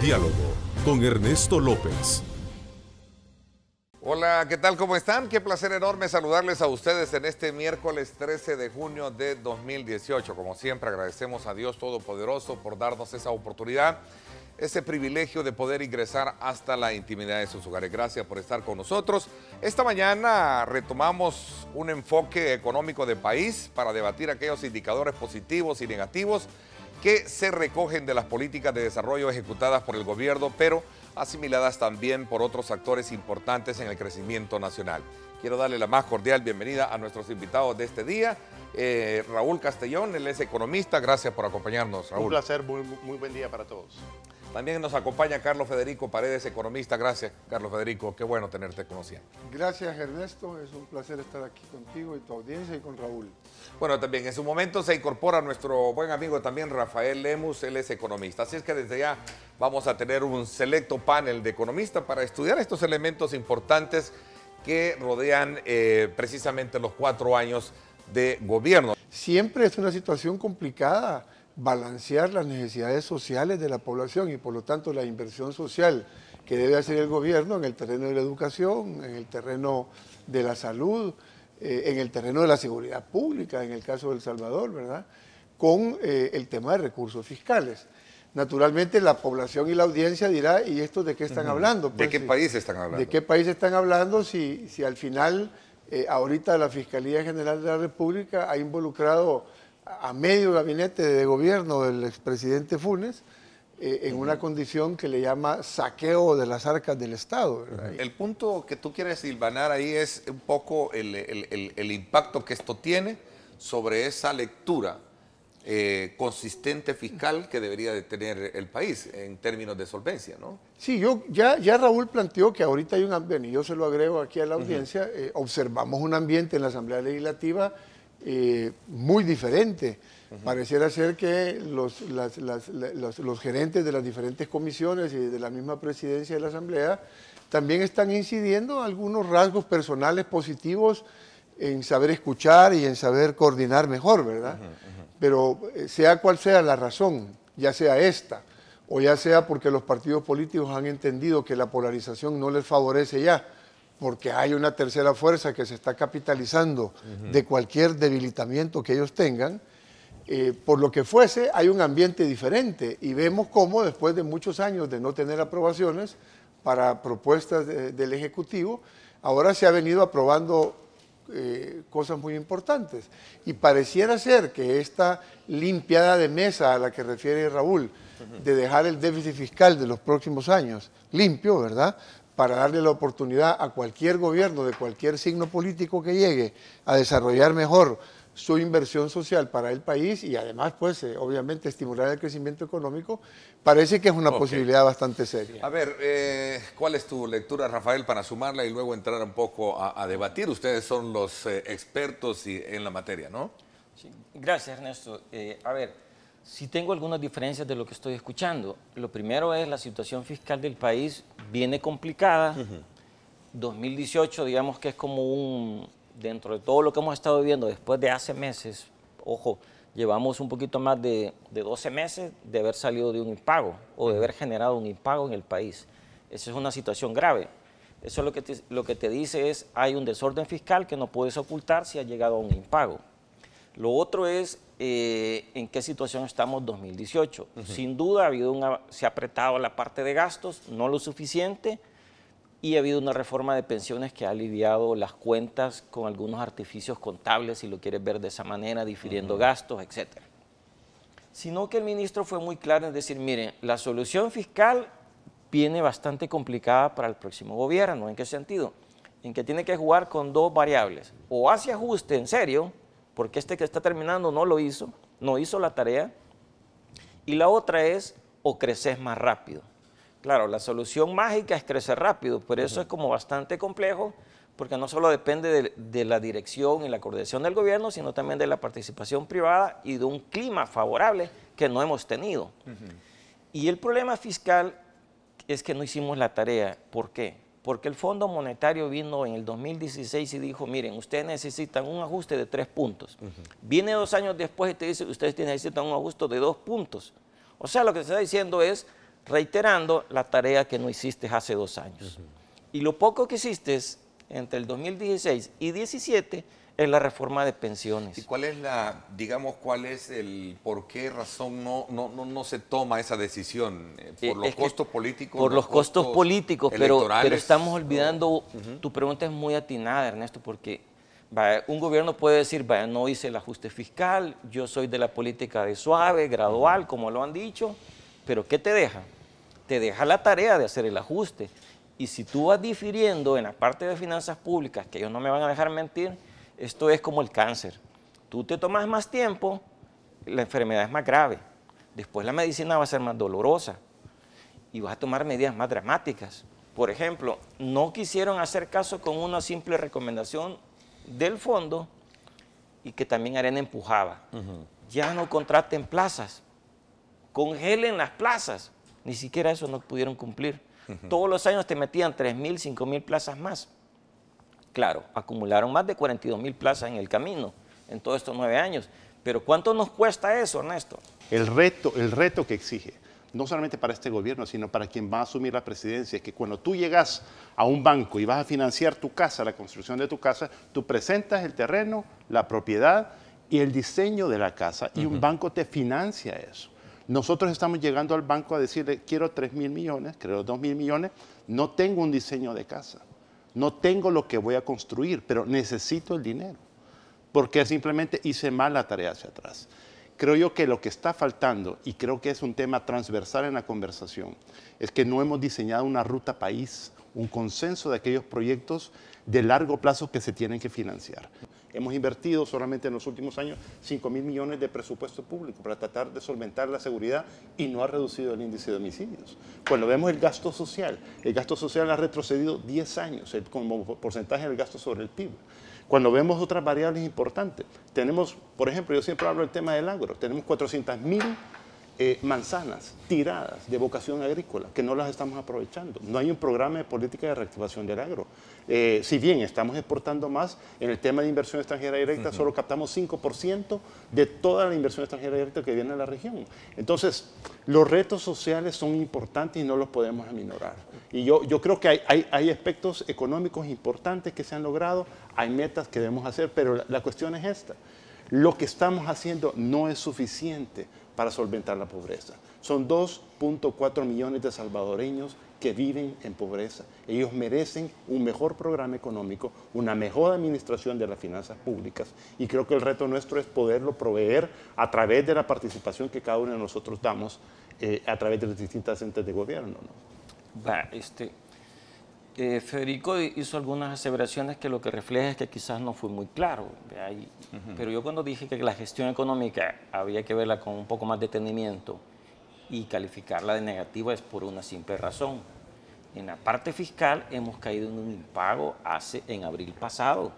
Diálogo con Ernesto López. Hola, ¿qué tal? ¿Cómo están? Qué placer enorme saludarles a ustedes en este miércoles 13 de junio de 2018. Como siempre, agradecemos a Dios Todopoderoso por darnos esa oportunidad, ese privilegio de poder ingresar hasta la intimidad de sus hogares. Gracias por estar con nosotros. Esta mañana retomamos un enfoque económico de país para debatir aquellos indicadores positivos y negativos que se recogen de las políticas de desarrollo ejecutadas por el gobierno, pero asimiladas también por otros actores importantes en el crecimiento nacional. Quiero darle la más cordial bienvenida a nuestros invitados de este día. Raúl Castellón, él es economista. Gracias por acompañarnos, Raúl. Un placer, muy buen día para todos. También nos acompaña Carlos Federico Paredes, economista. Gracias, Carlos Federico. Qué bueno tenerte conociendo. Gracias, Ernesto. Es un placer estar aquí contigo y tu audiencia y con Raúl. Bueno, también en su momento se incorpora nuestro buen amigo también Rafael Lemus, él es economista. Así es que desde ya vamos a tener un selecto panel de economistas para estudiar estos elementos importantes que rodean precisamente los 4 años de gobierno. Siempre es una situación complicada balancear las necesidades sociales de la población y por lo tanto la inversión social que debe hacer el gobierno en el terreno de la educación, en el terreno de la salud, en el terreno de la seguridad pública, en el caso de El Salvador, ¿verdad? Con el tema de recursos fiscales. Naturalmente la población y la audiencia dirá, ¿y esto de qué están hablando? Pues, ¿de qué país están hablando? ¿De qué país están hablando si al final ahorita la Fiscalía General de la República ha involucrado a medio gabinete de gobierno del expresidente Funes en una condición que le llama saqueo de las arcas del Estado, ¿verdad? El punto que tú quieres hilvanar ahí es un poco el impacto que esto tiene sobre esa lectura consistente fiscal que debería de tener el país en términos de solvencia, ¿no? Sí, ya Raúl planteó que ahorita hay un ambiente, y yo se lo agrego aquí a la audiencia, observamos un ambiente en la Asamblea Legislativa muy diferente. Pareciera ser que los gerentes de las diferentes comisiones y de la misma presidencia de la Asamblea también están incidiendo algunos rasgos personales positivos en saber escuchar y en saber coordinar mejor, ¿verdad? Pero sea cual sea la razón, ya sea esta, o ya sea porque los partidos políticos han entendido que la polarización no les favorece ya, porque hay una tercera fuerza que se está capitalizando de cualquier debilitamiento que ellos tengan, por lo que fuese, hay un ambiente diferente y vemos cómo después de muchos años de no tener aprobaciones para propuestas del Ejecutivo, ahora se ha venido aprobando cosas muy importantes. Y pareciera ser que esta limpiada de mesa a la que refiere Raúl, de dejar el déficit fiscal de los próximos años limpio, ¿verdad?, para darle la oportunidad a cualquier gobierno de cualquier signo político que llegue a desarrollar mejor su inversión social para el país y además, pues, obviamente estimular el crecimiento económico, parece que es una posibilidad bastante seria. A ver, ¿cuál es tu lectura, Rafael, para sumarla y luego entrar un poco a debatir? Ustedes son los expertos en la materia, ¿no? Sí, gracias, Ernesto. A ver, sí tengo algunas diferencias de lo que estoy escuchando. Lo primero es la situación fiscal del país viene complicada. 2018, digamos que es como dentro de todo lo que hemos estado viviendo después de hace meses, ojo, llevamos un poquito más de 12 meses de haber salido de un impago o de haber generado un impago en el país. Esa es una situación grave. Eso lo que te dice es, hay un desorden fiscal que no puedes ocultar si has llegado a un impago. Lo otro es en qué situación estamos 2018. Sin duda se ha apretado la parte de gastos, no lo suficiente, y ha habido una reforma de pensiones que ha aliviado las cuentas con algunos artificios contables, si lo quieres ver de esa manera, difiriendo gastos, etc. Sino que el ministro fue muy claro en decir, miren, la solución fiscal viene bastante complicada para el próximo gobierno. ¿En qué sentido? En que tiene que jugar con 2 variables. O hace ajuste en serio, porque este que está terminando no lo hizo, no hizo la tarea, y la otra es, o creces más rápido. Claro, la solución mágica es crecer rápido, pero eso es como bastante complejo, porque no solo depende de la dirección y la coordinación del gobierno, sino también de la participación privada y de un clima favorable que no hemos tenido. Y el problema fiscal es que no hicimos la tarea. ¿Por qué? Porque el Fondo Monetario vino en el 2016 y dijo, miren, ustedes necesitan un ajuste de 3 puntos. Viene 2 años después y te dice, ustedes necesitan un ajuste de 2 puntos. O sea, lo que se está diciendo es, reiterando la tarea que no hiciste hace 2 años. Y lo poco que hiciste entre el 2016 y 2017 es la reforma de pensiones. ¿Y cuál es cuál es el por qué razón no se toma esa decisión? ¿Por los costos políticos? Por los costos políticos, pero estamos olvidando, tu pregunta es muy atinada, Ernesto, porque un gobierno puede decir, no hice el ajuste fiscal, yo soy de la política de suave, gradual, como lo han dicho, pero ¿qué te deja? Te deja la tarea de hacer el ajuste. Y si tú vas difiriendo en la parte de finanzas públicas, que ellos no me van a dejar mentir, esto es como el cáncer. Tú te tomas más tiempo, la enfermedad es más grave. Después la medicina va a ser más dolorosa y vas a tomar medidas más dramáticas. Por ejemplo, no quisieron hacer caso con una simple recomendación del fondo y que también Arena empujaba. Ya no contraten plazas, congelen las plazas. Ni siquiera eso no pudieron cumplir. Todos los años te metían 3.000, 5.000 plazas más. Claro, acumularon más de 42.000 plazas en el camino, en todos estos 9 años. Pero ¿cuánto nos cuesta eso, Ernesto? El reto que exige, no solamente para este gobierno, sino para quien va a asumir la presidencia, es que cuando tú llegas a un banco y vas a financiar tu casa, la construcción de tu casa, tú presentas el terreno, la propiedad y el diseño de la casa, y un banco te financia eso. Nosotros estamos llegando al banco a decirle, quiero 3.000 millones, quiero 2.000 millones, no tengo un diseño de casa. No tengo lo que voy a construir, pero necesito el dinero, porque simplemente hice mal la tarea hacia atrás. Creo yo que lo que está faltando, y creo que es un tema transversal en la conversación, es que no hemos diseñado una ruta país, un consenso de aquellos proyectos de largo plazo que se tienen que financiar. Hemos invertido solamente en los últimos años 5.000 millones de presupuesto público para tratar de solventar la seguridad y no ha reducido el índice de homicidios. Cuando vemos el gasto social ha retrocedido 10 años como porcentaje del gasto sobre el PIB. Cuando vemos otras variables importantes, tenemos, por ejemplo, yo siempre hablo del tema del agro, tenemos 400.000 manzanas tiradas de vocación agrícola que no las estamos aprovechando. No hay un programa de política de reactivación del agro. Si bien estamos exportando más, en el tema de inversión extranjera directa solo captamos 5% de toda la inversión extranjera directa que viene a la región. Entonces, los retos sociales son importantes y no los podemos aminorar. Y yo creo que hay aspectos económicos importantes que se han logrado, hay metas que debemos hacer, pero la cuestión es esta. Lo que estamos haciendo no es suficiente para solventar la pobreza. Son 2.4 millones de salvadoreños que viven en pobreza. Ellos merecen un mejor programa económico, una mejor administración de las finanzas públicas, y creo que el reto nuestro es poderlo proveer a través de la participación que cada uno de nosotros damos a través de las distintas entes de gobierno, ¿no? Federico hizo algunas aseveraciones que lo que refleja es que quizás no fue muy claro. Pero yo cuando dije que la gestión económica había que verla con un poco más de detenimiento y calificarla de negativa es por una simple razón. En la parte fiscal hemos caído en un impago en abril pasado.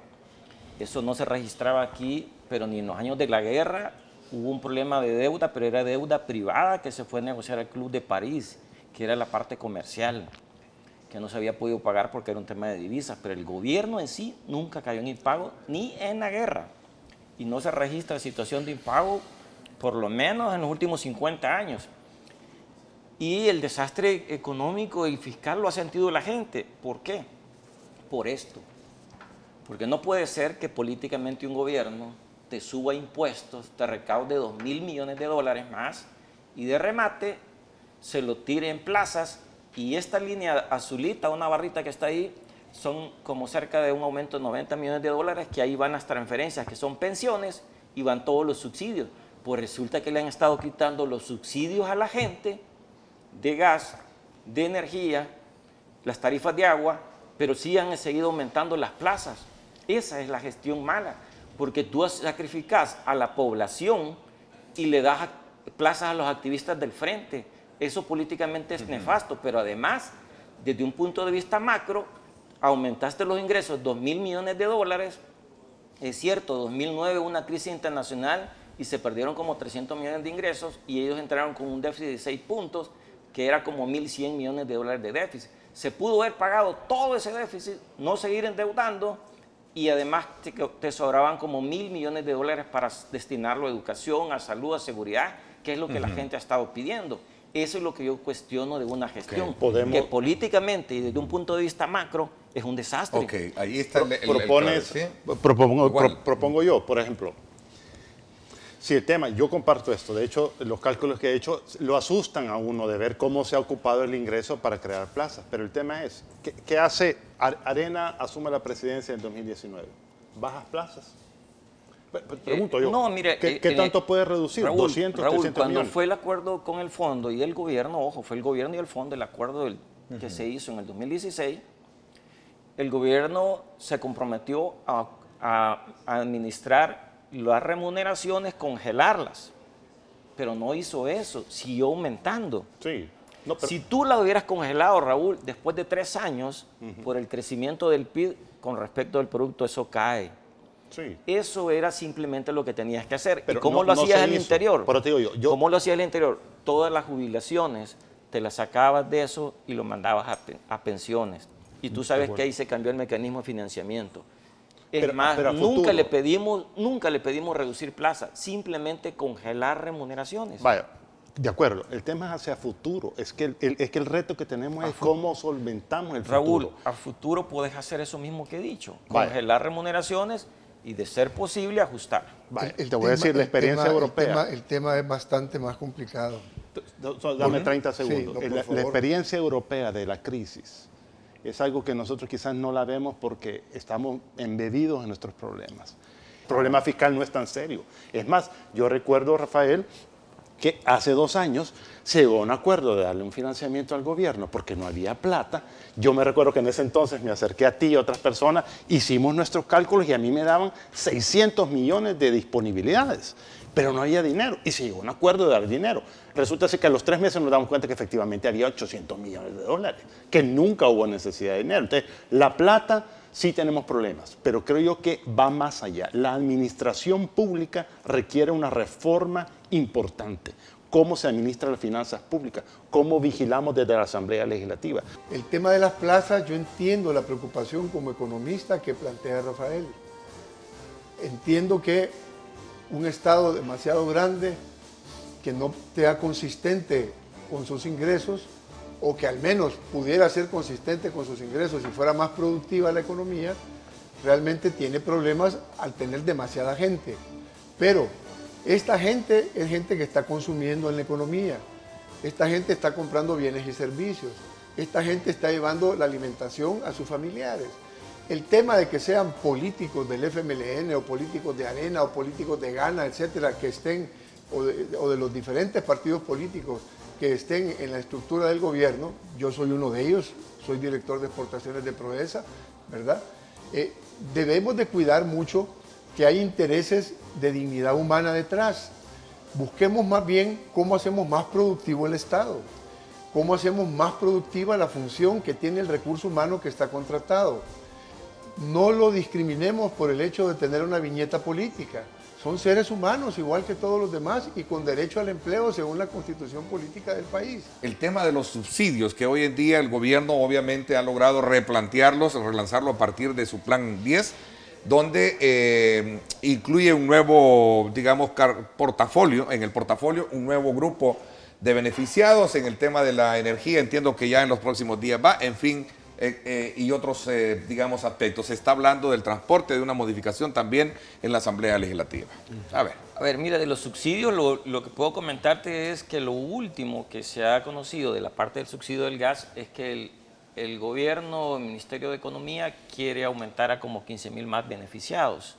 Eso no se registraba aquí, pero ni en los años de la guerra hubo un problema de deuda, pero era deuda privada que se fue a negociar al Club de París, que era la parte comercial, que no se había podido pagar porque era un tema de divisas, pero el gobierno en sí nunca cayó en impago, ni en la guerra. Y no se registra situación de impago, por lo menos en los últimos 50 años. Y el desastre económico y fiscal lo ha sentido la gente. ¿Por qué? Por esto. Porque no puede ser que políticamente un gobierno te suba impuestos, te recaude 2.000 millones de dólares más y de remate se lo tire en plazas. Y esta línea azulita, una barrita que está ahí, son como cerca de un aumento de 90 millones de dólares, que ahí van las transferencias, que son pensiones, y van todos los subsidios. Pues resulta que le han estado quitando los subsidios a la gente de gas, de energía, las tarifas de agua, pero sí han seguido aumentando las plazas. Esa es la gestión mala, porque tú sacrificas a la población y le das plazas a los activistas del frente. Eso políticamente es nefasto, pero además, desde un punto de vista macro, aumentaste los ingresos 2.000 millones de dólares. Es cierto, 2009 hubo una crisis internacional y se perdieron como 300 millones de ingresos y ellos entraron con un déficit de 6 puntos, que era como 1.100 millones de dólares de déficit. Se pudo haber pagado todo ese déficit, no seguir endeudando, y además te sobraban como 1.000 millones de dólares para destinarlo a educación, a salud, a seguridad, que es lo que la gente ha estado pidiendo. Eso es lo que yo cuestiono de una gestión, Podemos- que políticamente y desde un punto de vista macro es un desastre. Ok, ahí está Propones, ¿sí? propongo, propongo yo, por ejemplo, si el tema, yo comparto esto, de hecho los cálculos que he hecho lo asustan a uno de ver cómo se ha ocupado el ingreso para crear plazas, pero el tema es, ¿qué hace? Arena asume la presidencia en 2019, ¿bajas plazas? Pregunto yo, No, mire, ¿qué tanto puede reducir? Raúl, 200, Raúl, 300 cuando millones. fue el acuerdo con el fondo y el gobierno, ojo, fue el gobierno y el fondo, el acuerdo que se hizo en el 2016, el gobierno se comprometió a administrar las remuneraciones, congelarlas, pero no hizo eso, siguió aumentando. Sí. No, pero- Si tú la hubieras congelado, Raúl, después de 3 años, por el crecimiento del PIB con respecto al producto, eso cae. sí. Eso era simplemente lo que tenías que hacer. Pero ¿Y cómo no- lo no hacías se al hizo. interior? Por eso te digo yo- ¿Cómo lo hacías al interior? Todas las jubilaciones te las sacabas de eso y lo mandabas a pensiones. Y tú sabes que ahí se cambió el mecanismo de financiamiento. Es Pero- más, pero a nunca futuro. le pedimos reducir plazas, simplemente congelar remuneraciones. Vaya, de acuerdo, el tema es hacia futuro, es que el reto que tenemos es cómo solventamos el Raúl, futuro. a futuro puedes hacer eso mismo que he dicho, Vaya. congelar remuneraciones y, de ser posible, ajustar. Vaya, El te voy a decir, la tema- experiencia el tema- europea, El tema es bastante más complicado. dame 30 Sí, segundos, no, por la favor. experiencia europea de la crisis es algo que nosotros quizás no la vemos porque estamos embebidos en nuestros problemas. El problema fiscal no es tan serio. Es más, yo recuerdo, Rafael, que hace 2 años se llegó a un acuerdo de darle un financiamiento al gobierno porque no había plata. Yo me recuerdo que en ese entonces me acerqué a ti y a otras personas, hicimos nuestros cálculos y a mí me daban 600 millones de disponibilidades, pero no había dinero y se llegó a un acuerdo de dar dinero. Resulta ser que a los 3 meses nos damos cuenta que efectivamente había 800 millones de dólares, que nunca hubo necesidad de dinero. Entonces, la plata sí tenemos problemas, pero creo yo que va más allá. La administración pública requiere una reforma importante. ¿Cómo se administran las finanzas públicas? ¿Cómo vigilamos desde la Asamblea Legislativa? El tema de las plazas, yo entiendo la preocupación como economista que plantea Rafael. Entiendo que un Estado demasiado grande, que no sea consistente con sus ingresos, o que al menos pudiera ser consistente con sus ingresos y fuera más productiva la economía, realmente tiene problemas al tener demasiada gente. Pero esta gente es gente que está consumiendo en la economía. Esta gente está comprando bienes y servicios. Esta gente está llevando la alimentación a sus familiares. El tema de que sean políticos del FMLN o políticos de Arena o políticos de Gana, etcétera, que estén, o de los diferentes partidos políticos que estén en la estructura del gobierno, yo soy uno de ellos, soy director de exportaciones de Proesa, ¿verdad? Debemos de cuidar mucho que hay intereses de dignidad humana detrás. Busquemos más bien cómo hacemos más productivo el Estado, cómo hacemos más productiva la función que tiene el recurso humano que está contratado. No lo discriminemos por el hecho de tener una viñeta política. Son seres humanos igual que todos los demás y con derecho al empleo según la constitución política del país. El tema de los subsidios, que hoy en día el gobierno obviamente ha logrado replantearlos, relanzarlo a partir de su plan 10, donde incluye un nuevo, digamos, portafolio, en el portafolio un nuevo grupo de beneficiados en el tema de la energía, entiendo que ya en los próximos días va, en fin, y otros, digamos, aspectos. Se está hablando del transporte, de una modificación también en la Asamblea Legislativa. A ver. Mira, de los subsidios, lo que puedo comentarte es que lo último que se ha conocido de la parte del subsidio del gas es que el gobierno, el Ministerio de Economía, quiere aumentar a como 15,000 más beneficiados.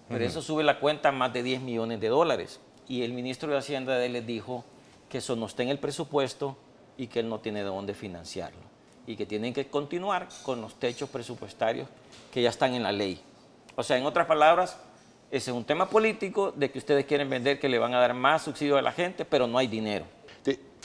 Pero eso sube la cuenta a más de 10 millones de dólares. Y el ministro de Hacienda de él les dijo que eso no está en el presupuesto y que él no tiene de dónde financiarlo. Y que tienen que continuar con los techos presupuestarios que ya están en la ley. O sea, en otras palabras, ese es un tema político de que ustedes quieren vender que le van a dar más subsidio a la gente, pero no hay dinero.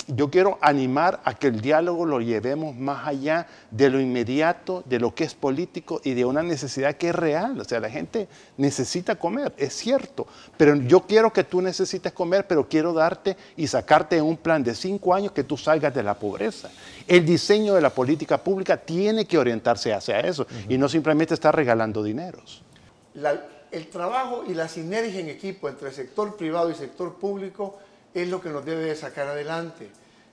Yo quiero animar a que el diálogo lo llevemos más allá de lo inmediato, de lo que es político y de una necesidad que es real. O sea, la gente necesita comer, es cierto, pero yo quiero que tú necesites comer, pero quiero darte y sacarte en un plan de 5 años que tú salgas de la pobreza. El diseño de la política pública tiene que orientarse hacia eso y no simplemente estar regalando dineros. El trabajo y la sinergia en equipo entre sector privado y sector público es lo que nos debe de sacar adelante.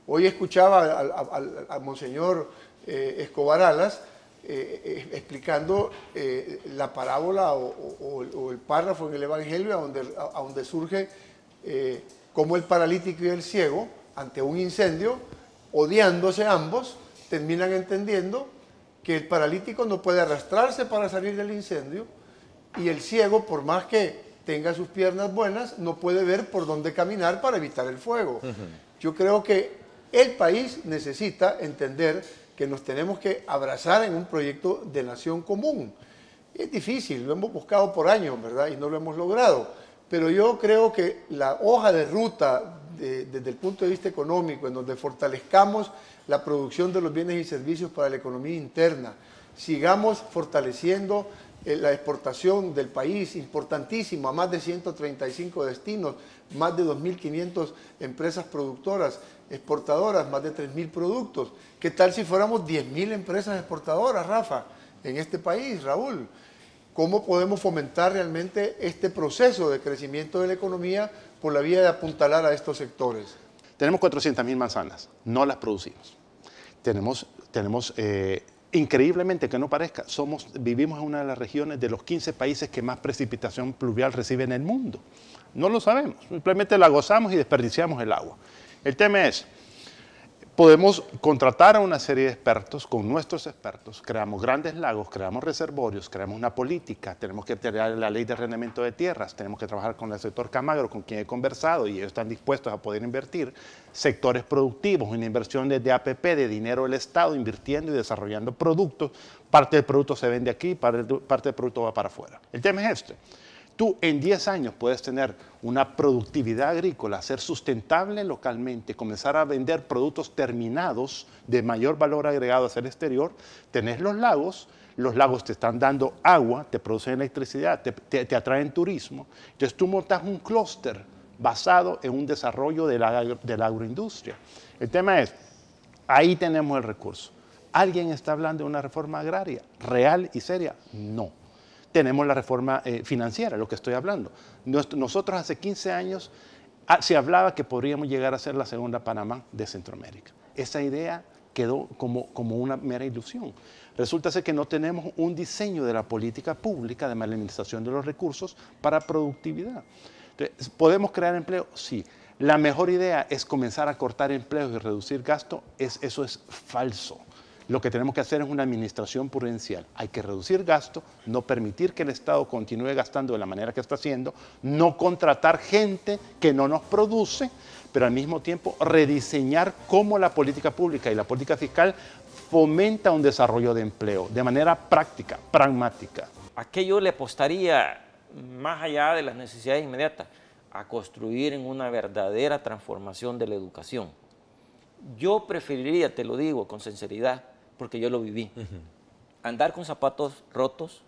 Hoy escuchaba a Monseñor Escobar Alas explicando la parábola o el párrafo en el Evangelio a donde surge cómo el paralítico y el ciego, ante un incendio, odiándose ambos, terminan entendiendo que el paralítico no puede arrastrarse para salir del incendio y el ciego, por más que tenga sus piernas buenas, no puede ver por dónde caminar para evitar el fuego. Yo creo que el país necesita entender que nos tenemos que abrazar en un proyecto de nación común. Es difícil, lo hemos buscado por años, ¿verdad? Y no lo hemos logrado. Pero yo creo que la hoja de ruta desde el punto de vista económico, en donde fortalezcamos la producción de los bienes y servicios para la economía interna, sigamos fortaleciendo la exportación del país, importantísimo, a más de 135 destinos, más de 2.500 empresas productoras, exportadoras, más de 3.000 productos. ¿Qué tal si fuéramos 10.000 empresas exportadoras, Rafa, en este país, Raúl? ¿Cómo podemos fomentar realmente este proceso de crecimiento de la economía por la vía de apuntalar a estos sectores? Tenemos 400.000 manzanas, no las producimos. Tenemos increíblemente, que no parezca, vivimos en una de las regiones de los 15 países que más precipitación pluvial reciben en el mundo. No lo sabemos, simplemente la gozamos y desperdiciamos el agua. El tema es, podemos contratar a una serie de expertos, con nuestros expertos, creamos grandes lagos, creamos reservorios, creamos una política, tenemos que tener la ley de arrendamiento de tierras, tenemos que trabajar con el sector Camagro, con quien he conversado y ellos están dispuestos a poder invertir, sectores productivos, una inversión de APP, de dinero del Estado, invirtiendo y desarrollando productos, parte del producto se vende aquí, parte del producto va para afuera. El tema es este. Tú en 10 años puedes tener una productividad agrícola, ser sustentable localmente, comenzar a vender productos terminados de mayor valor agregado hacia el exterior, tenés los lagos te están dando agua, te producen electricidad, te atraen turismo. Entonces tú montas un clúster basado en un desarrollo de la agroindustria. El tema es, ahí tenemos el recurso. ¿Alguien está hablando de una reforma agraria real y seria? No. Tenemos la reforma financiera, lo que estoy hablando. Nosotros hace 15 años se hablaba que podríamos llegar a ser la segunda Panamá de Centroamérica. Esa idea quedó como una mera ilusión. Resulta ser que no tenemos un diseño de la política pública de administración de los recursos para productividad. Entonces, ¿podemos crear empleo? Sí. La mejor idea es comenzar a cortar empleos y reducir gasto. Eso es falso. Lo que tenemos que hacer es una administración prudencial. Hay que reducir gasto, no permitir que el Estado continúe gastando de la manera que está haciendo, no contratar gente que no nos produce, pero al mismo tiempo rediseñar cómo la política pública y la política fiscal fomenta un desarrollo de empleo de manera práctica, pragmática. ¿A qué yo le apostaría, más allá de las necesidades inmediatas? A construir en una verdadera transformación de la educación. Yo preferiría, te lo digo con sinceridad, porque yo lo viví, andar con zapatos rotos,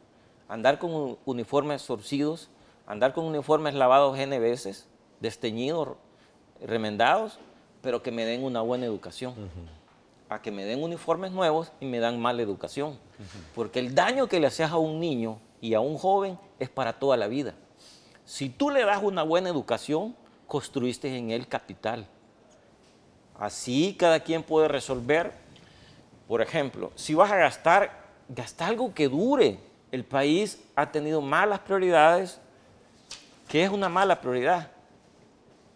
andar con uniformes torcidos, andar con uniformes lavados N veces, desteñidos, remendados, pero que me den una buena educación. A que me den uniformes nuevos y me dan mala educación. Porque el daño que le haces a un niño y a un joven es para toda la vida. Si tú le das una buena educación, construiste en él capital. Así cada quien puede resolver. Por ejemplo, si vas a gastar, gasta algo que dure. El país ha tenido malas prioridades. ¿Qué es una mala prioridad?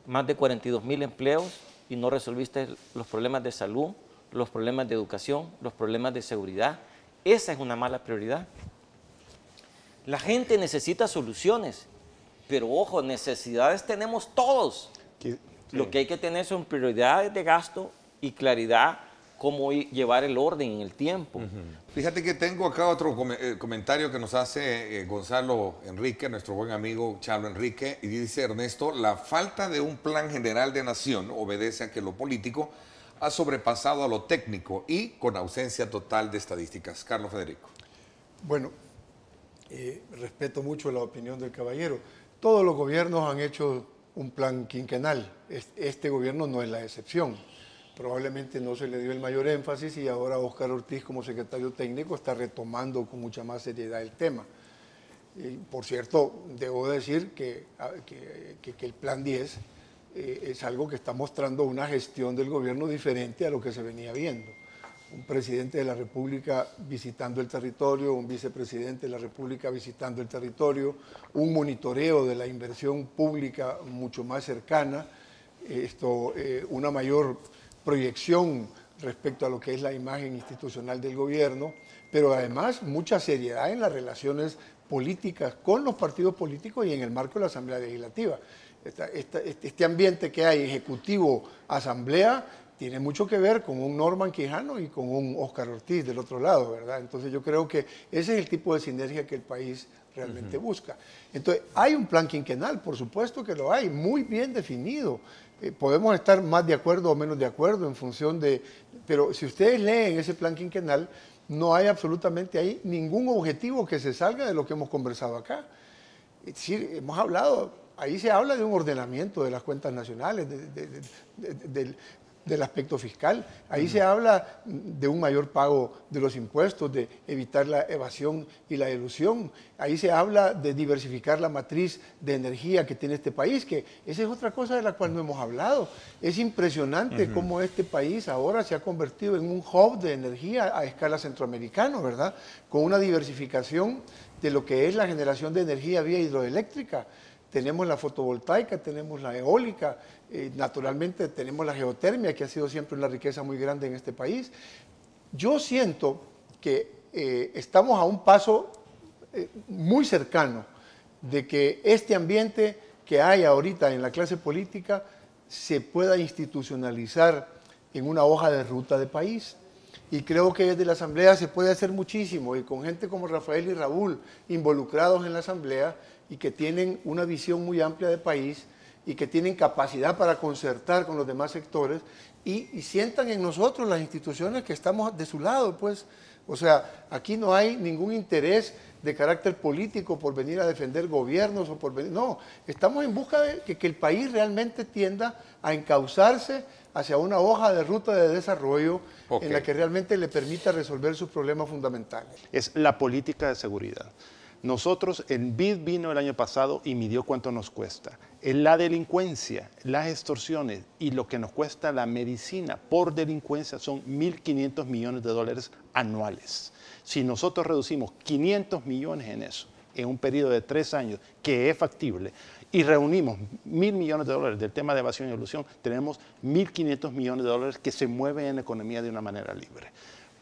Más de 42.000 empleos y no resolviste los problemas de salud, los problemas de educación, los problemas de seguridad. Esa es una mala prioridad. La gente necesita soluciones, pero ojo, necesidades tenemos todos. Sí. Lo que hay que tener son prioridades de gasto y claridad cómo llevar el orden en el tiempo. Fíjate que tengo acá otro comentario que nos hace Gonzalo Enrique, nuestro buen amigo Chalo Enrique, y dice Ernesto, la falta de un plan general de nación obedece a que lo político ha sobrepasado a lo técnico y con ausencia total de estadísticas. Carlos Federico. Bueno, respeto mucho la opinión del caballero. Todos los gobiernos han hecho un plan quinquenal. Este gobierno no es la excepción. Probablemente no se le dio el mayor énfasis y ahora Óscar Ortiz como secretario técnico está retomando con mucha más seriedad el tema. Por cierto, debo decir que el plan 10 es algo que está mostrando una gestión del gobierno diferente a lo que se venía viendo. Un presidente de la República visitando el territorio, un vicepresidente de la República visitando el territorio, un monitoreo de la inversión pública mucho más cercana, una mayor proyección respecto a lo que es la imagen institucional del gobierno, pero además mucha seriedad en las relaciones políticas con los partidos políticos y en el marco de la Asamblea Legislativa. Este ambiente que hay, ejecutivo-asamblea, tiene mucho que ver con un Norman Quijano y con un Óscar Ortiz del otro lado, ¿verdad? Entonces yo creo que ese es el tipo de sinergia que el país realmente busca. Entonces, hay un plan quinquenal, por supuesto que lo hay, muy bien definido. Podemos estar más de acuerdo o menos de acuerdo en función de... Pero si ustedes leen ese plan quinquenal, no hay absolutamente ahí ningún objetivo que se salga de lo que hemos conversado acá. Es decir, hemos hablado, ahí se habla de un ordenamiento de las cuentas nacionales, del aspecto fiscal. Ahí se habla de un mayor pago de los impuestos, de evitar la evasión y la elusión. Ahí se habla de diversificar la matriz de energía que tiene este país, que esa es otra cosa de la cual no hemos hablado. Es impresionante cómo este país ahora se ha convertido en un hub de energía a escala centroamericana, ¿verdad? Con una diversificación de lo que es la generación de energía vía hidroeléctrica. Tenemos la fotovoltaica, tenemos la eólica, naturalmente tenemos la geotermia, que ha sido siempre una riqueza muy grande en este país. Yo siento que estamos a un paso muy cercano de que este ambiente que hay ahorita en la clase política se pueda institucionalizar en una hoja de ruta de país. Y creo que desde la Asamblea se puede hacer muchísimo, y con gente como Rafael y Raúl involucrados en la Asamblea y que tienen una visión muy amplia de país y que tienen capacidad para concertar con los demás sectores y sientan en nosotros las instituciones que estamos de su lado, pues. O sea, aquí no hay ningún interés de carácter político por venir a defender gobiernos o por venir... No, estamos en busca de que el país realmente tienda a encauzarse hacia una hoja de ruta de desarrollo en la que realmente le permita resolver sus problemas fundamentales. Es la política de seguridad. Nosotros, el BID vino el año pasado y midió cuánto nos cuesta. La delincuencia, las extorsiones y lo que nos cuesta la medicina por delincuencia son 1.500 millones de dólares anuales. Si nosotros reducimos 500 millones en eso, en un periodo de 3 años, que es factible, y reunimos 1.000 millones de dólares del tema de evasión y elusión, tenemos 1.500 millones de dólares que se mueven en la economía de una manera libre.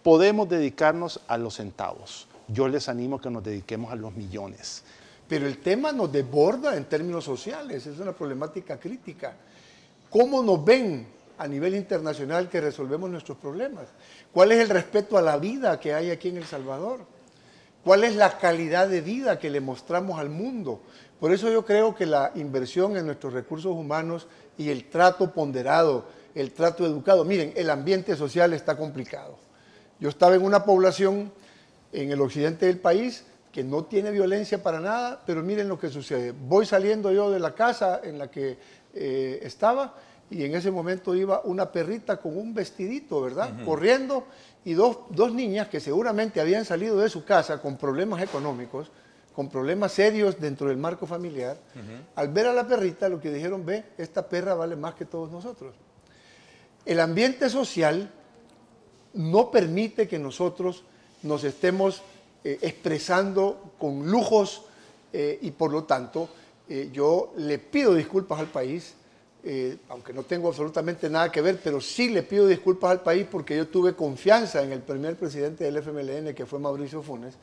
Podemos dedicarnos a los centavos. Yo les animo a que nos dediquemos a los millones. Pero el tema nos desborda en términos sociales, es una problemática crítica. ¿Cómo nos ven a nivel internacional que resolvemos nuestros problemas? ¿Cuál es el respeto a la vida que hay aquí en El Salvador? ¿Cuál es la calidad de vida que le mostramos al mundo? Por eso yo creo que la inversión en nuestros recursos humanos y el trato ponderado, el trato educado, miren, el ambiente social está complicado. Yo estaba en una población en el occidente del país que no tiene violencia para nada, pero miren lo que sucede. Voy saliendo yo de la casa en la que estaba y en ese momento iba una perrita con un vestidito, ¿verdad? Corriendo, y dos niñas que seguramente habían salido de su casa con problemas económicos, con problemas serios dentro del marco familiar. Al ver a la perrita lo que dijeron, ve, esta perra vale más que todos nosotros. El ambiente social no permite que nosotros nos estemos expresando con lujos y por lo tanto yo le pido disculpas al país, aunque no tengo absolutamente nada que ver, pero sí le pido disculpas al país porque yo tuve confianza en el primer presidente del FMLN, que fue Mauricio Funes.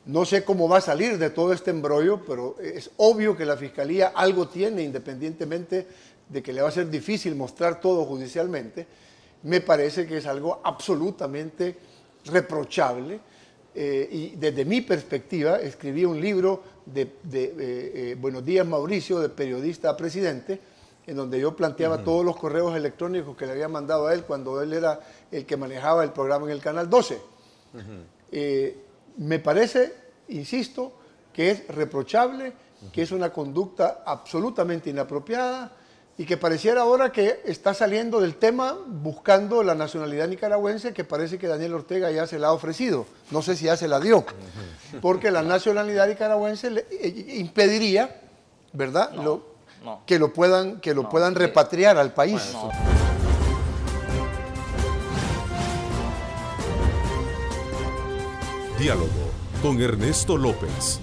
No sé cómo va a salir de todo este embrollo, pero es obvio que la Fiscalía algo tiene, independientemente de que le va a ser difícil mostrar todo judicialmente. Me parece que es algo absolutamente reprochable. Y desde mi perspectiva escribí un libro de Buenos Días Mauricio, de periodista a presidente, en donde yo planteaba todos los correos electrónicos que le había mandado a él cuando él era el que manejaba el programa en el Canal 12. Me parece, insisto, que es reprochable, que es una conducta absolutamente inapropiada y que pareciera ahora que está saliendo del tema buscando la nacionalidad nicaragüense, que parece que Daniel Ortega ya se la ha ofrecido. No sé si ya se la dio, porque la nacionalidad nicaragüense le impediría, ¿verdad? que lo puedan repatriar al país. Bueno, Diálogo con Ernesto López.